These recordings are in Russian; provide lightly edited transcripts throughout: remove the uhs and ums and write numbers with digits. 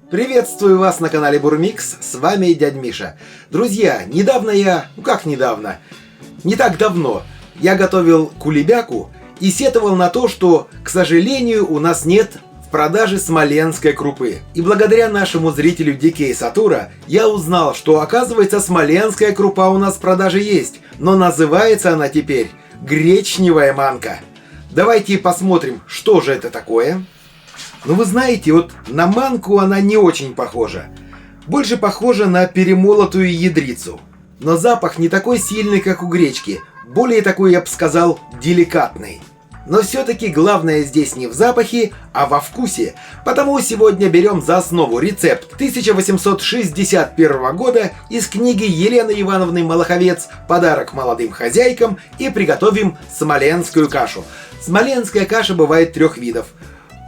Приветствую вас на канале Бурмикс, с вами дядь Миша. Друзья, не так давно я готовил кулебяку и сетовал на то, что, к сожалению, у нас нет в продаже смоленской крупы. И благодаря нашему зрителю DK Satura я узнал, что, оказывается, смоленская крупа у нас в продаже есть, но называется она теперь гречневая манка. Давайте посмотрим, что же это такое. Ну вы знаете, вот на манку она не очень похожа. Больше похожа на перемолотую ядрицу. Но запах не такой сильный, как у гречки. Более такой, я бы сказал, деликатный. Но все-таки главное здесь не в запахе, а во вкусе. Потому сегодня берем за основу рецепт 1861 года из книги Елены Ивановны Малаховец «Подарок молодым хозяйкам» и приготовим смоленскую кашу. Смоленская каша бывает трех видов.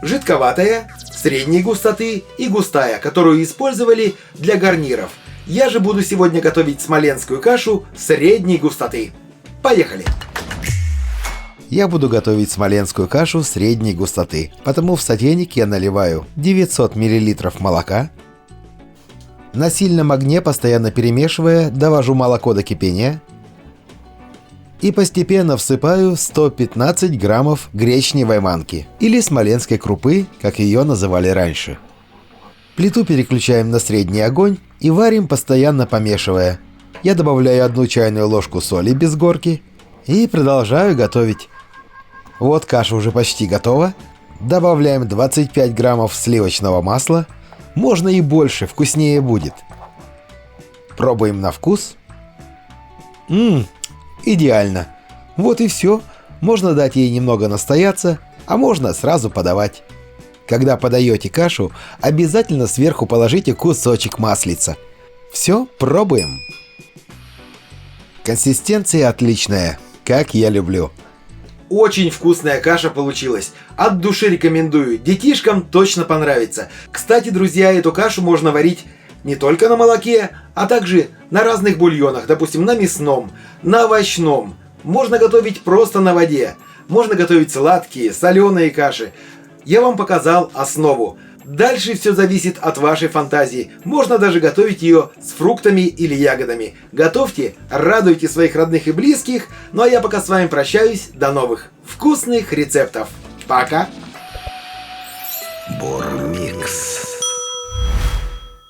Жидковатая, средней густоты и густая, которую использовали для гарниров. Я же буду сегодня готовить смоленскую кашу средней густоты. Поехали! Я буду готовить смоленскую кашу средней густоты, потому в сотейник я наливаю 900 мл молока. На сильном огне, постоянно перемешивая, довожу молоко до кипения. И постепенно всыпаю 115 граммов гречневой манки, или смоленской крупы, как ее называли раньше. Плиту переключаем на средний огонь и варим, постоянно помешивая. Я добавляю 1 чайную ложку соли без горки и продолжаю готовить. Вот каша уже почти готова. Добавляем 25 граммов сливочного масла. Можно и больше, вкуснее будет. Пробуем на вкус. Идеально. Вот и все. Можно дать ей немного настояться, а можно сразу подавать. Когда подаете кашу, обязательно сверху положите кусочек маслица. Все, пробуем. Консистенция отличная, как я люблю. Очень вкусная каша получилась. От души рекомендую. Детишкам точно понравится. Кстати, друзья, эту кашу можно варить не только на молоке, а также на разных бульонах, допустим, на мясном, на овощном. Можно готовить просто на воде. Можно готовить сладкие, соленые каши. Я вам показал основу. Дальше все зависит от вашей фантазии. Можно даже готовить ее с фруктами или ягодами. Готовьте, радуйте своих родных и близких. Ну а я пока с вами прощаюсь. До новых вкусных рецептов. Пока!